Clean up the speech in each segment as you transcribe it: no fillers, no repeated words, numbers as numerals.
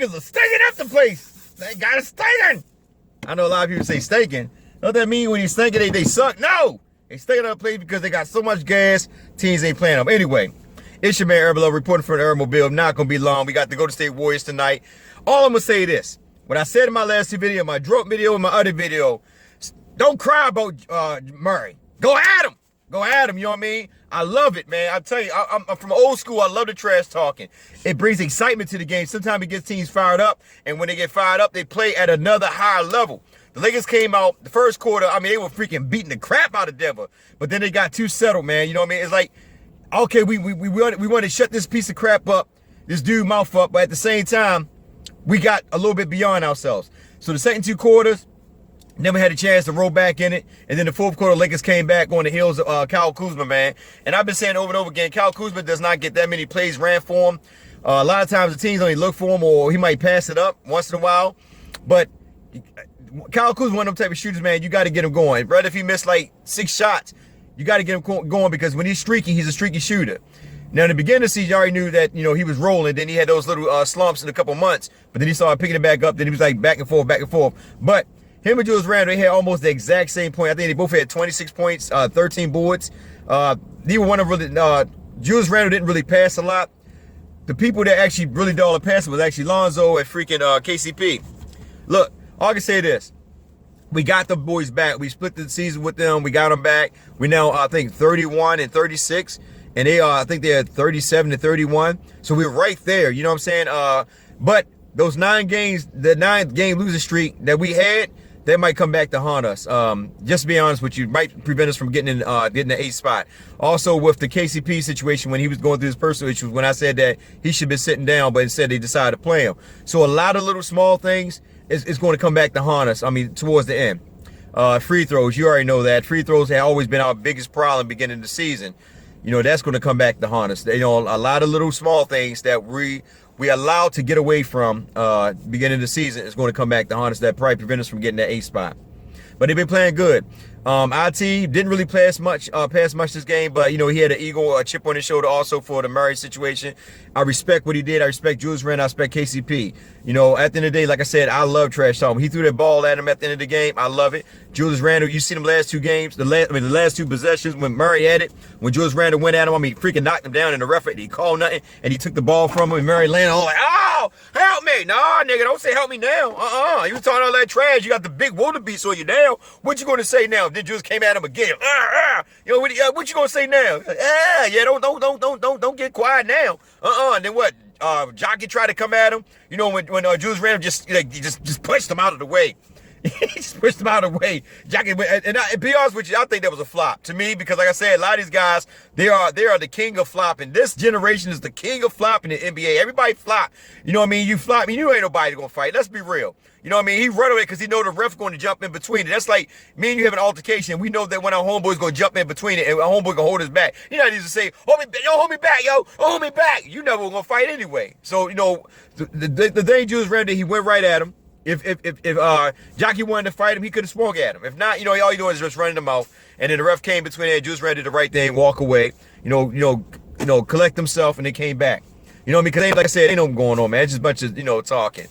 Lakers are stinking up the place. They got it stinking. I know a lot of people say stinking. What that mean when you stinking, they suck? No. They stinking up the place because they got so much gas, teams ain't playing them. Anyway, it's your man, Herb Love, reporting for the Herb-Mobile. Not going to be long. We got the Golden State Warriors tonight. All I'm going to say this. What I said in my last two videos, my drop video and my other video, don't cry about Murray. Go at him. Go at him, you know what I mean? I love it, man. I tell you, I'm from old school. I love the trash talking. It brings excitement to the game. Sometimes it gets teams fired up, and when they get fired up, they play at another higher level. The Lakers came out the first quarter. I mean, they were freaking beating the crap out of Denver, but then they got too settled, man. You know what I mean? It's like, okay, we want to shut this piece of crap up, this dude mouth up, but at the same time, we got a little bit beyond ourselves. So the second two quarters, never had a chance to roll back in it. And then the fourth quarter, Lakers came back on the heels of Kyle Kuzma, man. And I've been saying over and over again, Kyle Kuzma does not get that many plays ran for him. A lot of times the teams only look for him, or he might pass it up once in a while. But Kyle Kuzma, one of them type of shooters, man, you got to get him going. Brother, if he missed like 6 shots, you got to get him going, because when he's streaky, he's a streaky shooter. Now, in the beginning of the season, you already knew that, you know, he was rolling. Then he had those little slumps in a couple months. But then he started picking it back up. Then he was like back and forth, back and forth. But him and Julius Randle, they had almost the exact same point. I think they both had 26 points, 13 boards. Neither one of them really, Julius Randle didn't really pass a lot. The people that actually really did all the passing was actually Lonzo and freaking KCP. Look, all I can say this. We got the boys back. We split the season with them. We got them back. We now, I think, 31 and 36. And they are, I think they're 37 and 31. So we're right there. You know what I'm saying? But those 9 games, the 9-game losing streak that we had, that might come back to haunt us. Just to be honest with you, might prevent us from getting the 8th spot. Also, with the KCP situation, when he was going through his personal issues, when I said that he should be sitting down, but instead they decided to play him. So a lot of little small things is going to come back to haunt us. I mean, towards the end. Free throws, you already know that. Free throws have always been our biggest problem beginning of the season. You know, that's going to come back to haunt us. You know, a lot of little small things that we allowed to get away from beginning of the season is going to come back to haunt us. That probably prevent us from getting that 8th spot. But they've been playing good. IT didn't really pass much this game, but, you know, he had an ego, a chip on his shoulder also for the Murray situation. I respect what he did. I respect Julius Randle. I respect KCP. You know, at the end of the day, like I said, I love trash talk. He threw that ball at him at the end of the game. I love it. Julius Randle, you see them last 2 games, the last 2 possessions when Murray had it, when Julius Randle went at him, I mean, freaking knocked him down, and the referee, he called nothing, and he took the ball from him, and Murray landed all like, oh, help me. Nah, nigga, don't say help me now. You was talking all that trash. You got the big wildebeest on you now. What you going to say now? Then Julius came at him again. You know, what you going to say now? Yeah, don't get quiet now. And then what? Jockey tried to come at him. You know, when Julius Randle just pushed him out of the way. He just pushed him out of the way. Jockey, and be honest with you, I think that was a flop to me, because like I said, a lot of these guys, they are the king of flopping. This generation is the king of flopping in the NBA. Everybody flop. You know what I mean? You flop, you ain't nobody gonna fight. Let's be real. You know what I mean? He run away because he know the ref going to jump in between it. That's like me and you have an altercation. We know that when our homeboy's going to jump in between it, and our homeboy going to hold his back. You're not easy to say, hold me back, yo. Hold me back. You never going to fight anyway. So, you know, the thing Julius Randle, he went right at him. If Jockey wanted to fight him, he could have swung at him. If not, you know, all he doing is just running him out. And then the ref came between there. Julius Randle did the right thing, walk away. You know, collect himself, and they came back. You know what I mean? Because like I said, ain't no going on, man. It's just a bunch of, you know, talking.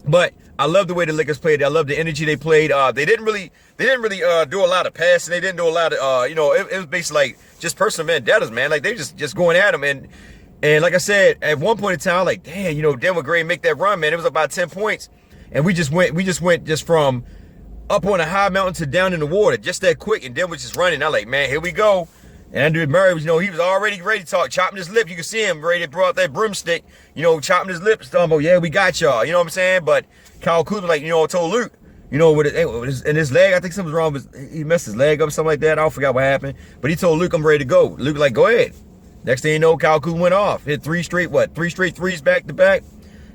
But I love the way the Lakers played. I love the energy they played. They didn't really do a lot of passing. They didn't do a lot of you know, it was basically like just personal vendettas, man. Like they just going at them, and like I said, at one point in time, like, damn, you know, Denver Gray make that run, man. It was about 10 points, and we just went from up on a high mountain to down in the water just that quick, and Denver was just running. I'm like, man, here we go. And Andrew Murray was, you know, he was already ready to talk, chopping his lip. You can see him ready to brought that broomstick, you know, chopping his lips, talking about, yeah, we got y'all. You know what I'm saying? But Kyle Kuzma, like, you know, told Luke, you know, with his leg, I think something was wrong with he messed his leg up, something like that. I don't forgot what happened. But he told Luke, I'm ready to go. Luke like, go ahead. Next thing you know, Kyle Kuzma went off. Hit 3 straight threes back to back.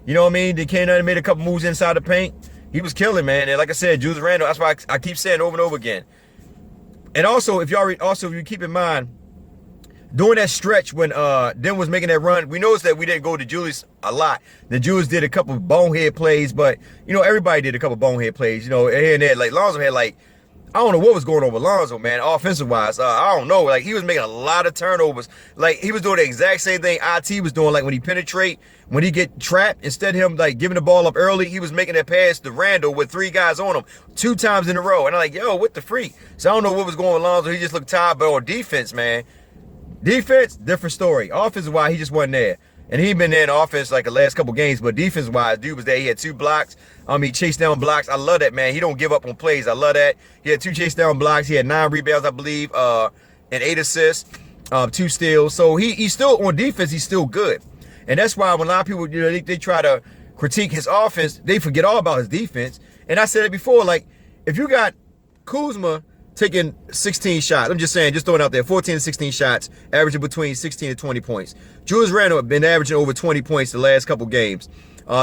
You know what I mean? They came out and made a couple moves inside the paint. He was killing, man. And like I said, Julius Randle, that's why I keep saying over and over again. And also, if you keep in mind, during that stretch when Denver was making that run, we noticed that we didn't go to Julius a lot. The Julius did a couple of bonehead plays, but, you know, everybody did a couple of bonehead plays. You know, here and there. Like, Lonzo had, like, I don't know what was going on with Lonzo, man, offensive wise. I don't know. Like, he was making a lot of turnovers. Like, he was doing the exact same thing IT was doing. Like, when he penetrate, when he get trapped, instead of him, like, giving the ball up early, he was making that pass to Randall with 3 guys on him 2 times in a row. And I'm like, yo, what the freak? So I don't know what was going on with Lonzo. He just looked tired. But on defense, man, defense, different story. Offensive wise, he just wasn't there. And he been there in offense like the last couple games, but defense-wise, dude was there. He had 2 blocks. He chased down blocks. I love that, man. He don't give up on plays. I love that. He had 2 chase down blocks. He had 9 rebounds, I believe, and 8 assists, 2 steals. So he's still on defense. He's still good, and that's why when a lot of people, they try to critique his offense, they forget all about his defense. And I said it before, like if you got Kuzma taking 16 shots. I'm just saying, just throwing out there, 14 to 16 shots, averaging between 16 to 20 points. Julius Randle have been averaging over 20 points the last couple games,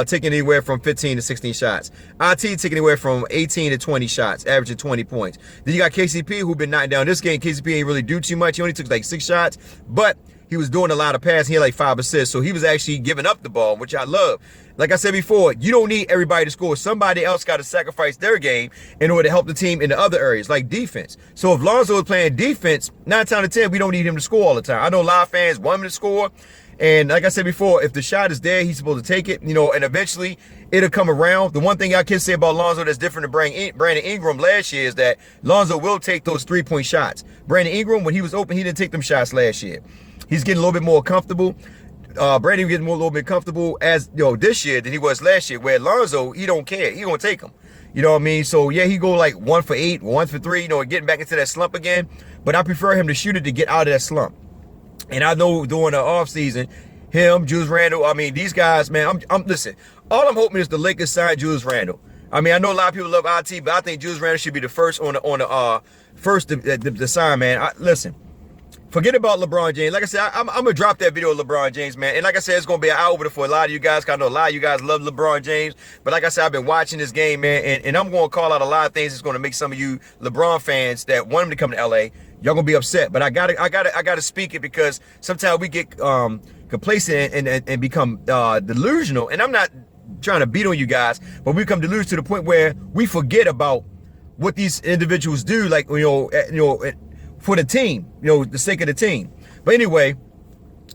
taking anywhere from 15 to 16 shots. IT taking anywhere from 18 to 20 shots, averaging 20 points. Then you got KCP, who been knocking down this game. KCP ain't really do too much. He only took like 6 shots, but he was doing a lot of passes. He had like 5 assists, so he was actually giving up the ball, which I love. Like I said before, you don't need everybody to score. Somebody else got to sacrifice their game in order to help the team in the other areas, like defense. So if Lonzo is playing defense, 9 times out of 10, we don't need him to score all the time. I know a lot of fans want him to score. And like I said before, if the shot is there, he's supposed to take it, and eventually it'll come around. The one thing I can say about Lonzo that's different to Brandon Ingram last year is that Lonzo will take those 3-point shots. Brandon Ingram, when he was open, he didn't take them shots last year. He's getting a little bit more comfortable. Brandon getting a little bit comfortable as this year than he was last year. Where Lonzo, he don't care. He gonna take them. You know what I mean? So yeah, he go like 1 for 8, 1 for 3. Getting back into that slump again. But I prefer him to shoot it to get out of that slump. And I know during the offseason, him, Julius Randle, these guys, man. Listen. All I'm hoping is the Lakers sign Julius Randle. I know a lot of people love IT, but I think Julius Randle should be the first on the first to sign, man. Listen. Forget about LeBron James. Like I said, I'm going to drop that video of LeBron James, man. And like I said, it's going to be an eye-opener for a lot of you guys. I know a lot of you guys love LeBron James. But like I said, I've been watching this game, man. And I'm going to call out a lot of things that's going to make some of you LeBron fans that want him to come to LA, y'all going to be upset. But I gotta speak it because sometimes we get complacent and become delusional. And I'm not trying to beat on you guys, but we become delusional to the point where we forget about what these individuals do, like, for the team, the sake of the team. But anyway,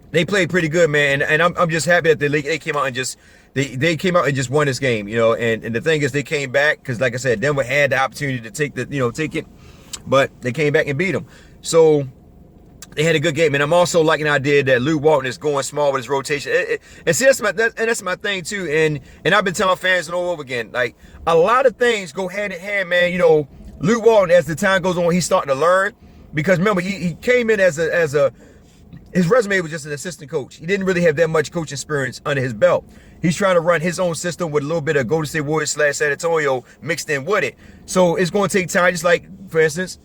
they played pretty good, man, and I'm just happy that they came out and just they came out and just won this game, And the thing is, they came back because, like I said, Denver had the opportunity to take it, but they came back and beat them. So they had a good game, and I'm also liking the idea that Luke Walton is going small with his rotation. And see, that's my thing too. And I've been telling fans all over again, like a lot of things go hand in hand, man. Luke Walton, as the time goes on, he's starting to learn. Because remember, he came in as his resume was just an assistant coach. He didn't really have that much coaching experience under his belt. He's trying to run his own system with a little bit of Golden State Warriors / San Antonio mixed in with it. So it's going to take time. Just like, for instance,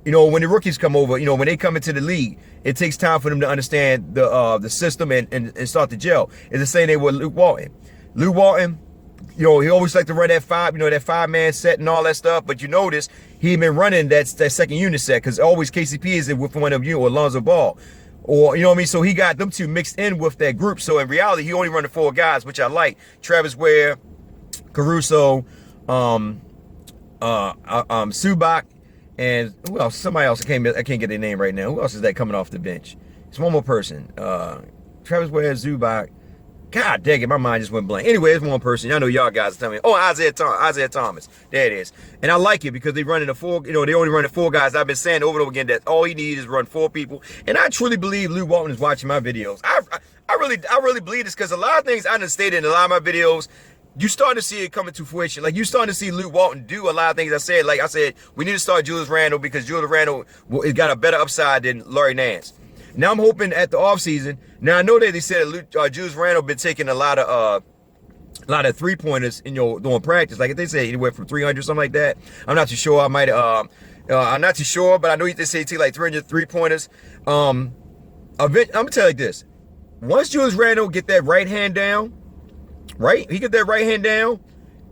when the rookies come over, when they come into the league, it takes time for them to understand the system and start to gel. It's the same thing with Luke Walton. Luke Walton, he always like to run that 5, that 5-man set and all that stuff. But you notice he been running that second unit set because always KCP is with one of you or Lonzo Ball. Or, So he got them 2 mixed in with that group. So in reality, he only run the 4 guys, which I like. Travis Ware, Caruso, Zubac, and who else? Somebody else. I can't get their name right now. Who else is that coming off the bench? It's one more person. Travis Ware, Zubac. God dang it, my mind just went blank. Anyway, it's one person. I know y'all guys are telling me. Oh, Isaiah Thomas. There it is. And I like it because they running the 4, they only running 4 guys. I've been saying over and over again that all he needs is run 4 people. And I truly believe Luke Walton is watching my videos. I really believe this because a lot of things I done stated in a lot of my videos, you starting to see it coming to fruition. Like, you starting to see Luke Walton do a lot of things I said. Like I said, we need to start Julius Randle because Julius Randle has got a better upside than Larry Nance. Now I'm hoping at the offseason. Now I know that they said Julius Randle been taking a lot of 3-pointers during practice. Like they say, anywhere from 300, something like that. I'm not too sure. I'm not too sure, but I know they say he take like 300 3-pointers. I'm gonna tell you like this: once Julius Randle get that right hand down, right? He get that right hand down,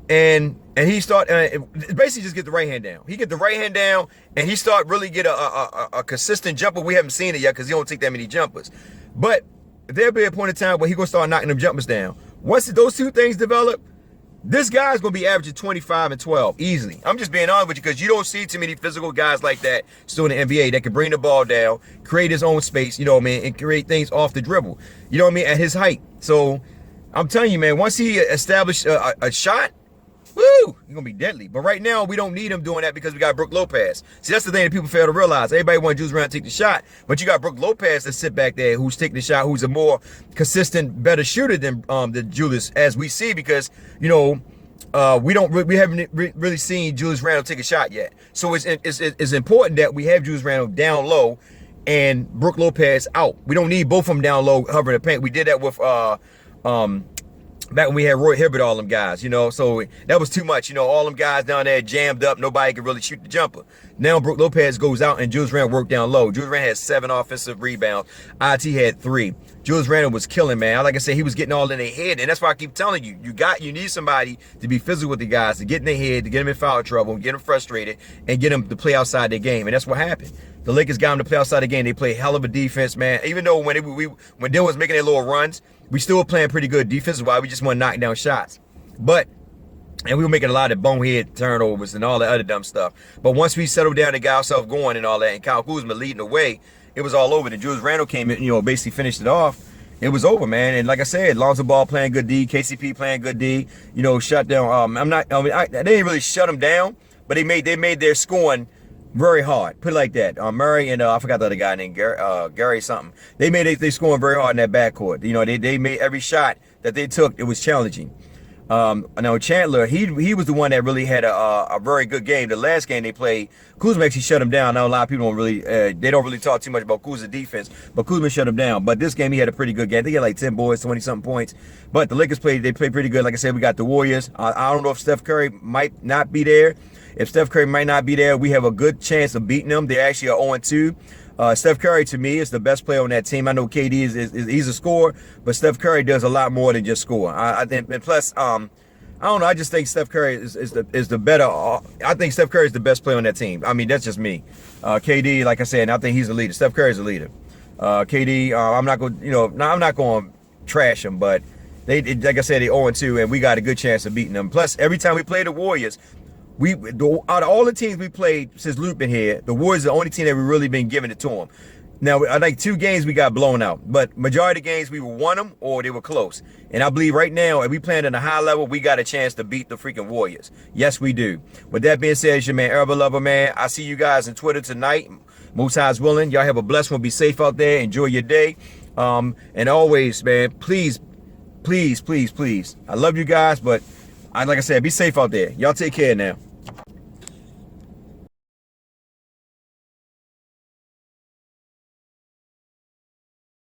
and he start basically just get the right hand down. He get the right hand down, and he start really get a consistent jumper. We haven't seen it yet because he don't take that many jumpers. But there'll be a point in time where he gonna start knocking them jumpers down. Once those 2 things develop, This guy's going to be averaging 25 and 12 easily. I'm just being honest with you because you don't see too many physical guys like that still in the NBA that can bring the ball down, create his own space, you know what I mean, and create things off the dribble, you know what I mean, at his height. So I'm telling you, man, once he established a shot, woo, he's going to be deadly. But right now, we don't need him doing that because we got Brook Lopez. See, that's the thing that people fail to realize. Everybody wants Julius Randle to take the shot, but you got Brook Lopez to sit back there who's taking the shot, who's a more consistent, better shooter than Julius, as we see, because, you know, we haven't really seen Julius Randle take a shot yet. So it's important that we have Julius Randle down low and Brook Lopez out. We don't need both of them down low hovering the paint. We did that with back when we had Roy Hibbert, all them guys, you know, so that was too much, you know, all them guys down there jammed up, nobody could really shoot the jumper. Now Brook Lopez goes out and Julius Randle worked down low. Julius Randle had 7 offensive rebounds. IT had 3. Julius Randle was killing, man. Like I said, he was getting all in their head, and that's why I keep telling you, you need somebody to be physical with the guys, to get in their head, to get them in foul trouble, get them frustrated, and get them to play outside their game, and that's what happened. The Lakers got them to play outside the game. They played hell of a defense, man. Even though when they was making their little runs, we still were playing pretty good defense. Why we just want to knock down shots, and we were making a lot of bonehead turnovers and all that other dumb stuff. But once we settled down and got ourselves going and all that, and Kyle Kuzma leading the way, it was all over. And Julius Randle came in, you know, basically finished it off. It was over, man. And like I said, Lonzo Ball playing good D, KCP playing good D. You know, shut down. They didn't really shut them down, but they made their scoring very hard. Put it like that. Murray and I forgot the other guy named Gary something. They made they scoring very hard in that backcourt. You know, they made every shot that they took. It was challenging. Now Chandler, he was the one that really had a very good game. The last game they played, Kuzma actually shut him down. Now a lot of people don't really talk too much about Kuzma's defense, but Kuzma shut him down. But this game he had a pretty good game. They had like 10 boards, 20 something points. But the Lakers played pretty good. Like I said, we got the Warriors. I don't know if Steph Curry might not be there. If Steph Curry might not be there, we have a good chance of beating them. They actually are 0-2. Steph Curry, to me, is the best player on that team. I know KD he's a scorer, but Steph Curry does a lot more than just score. I think, and plus, I don't know. I just think Steph Curry is the better. I think Steph Curry is the best player on that team. I mean, that's just me. KD, like I said, I think he's the leader. Steph Curry is the leader. KD, I'm not going to trash him, but like I said, they 0-2, and we got a good chance of beating them. Plus, every time we play the Warriors, out of all the teams we played since Luke been here, the Warriors are the only team that we really been giving it to them. Now, I think 2 games we got blown out, but majority of the games we won them or they were close. And I believe right now, if we playing at a high level, we got a chance to beat the freaking Warriors. Yes, we do. With that being said, it's your man, Herbal Lover, man. I see you guys on Twitter tonight. Most High's willing. Y'all have a blessed one. Be safe out there. Enjoy your day. And always, man, please, please, please, please. I love you guys, but like I said, be safe out there. Y'all take care now.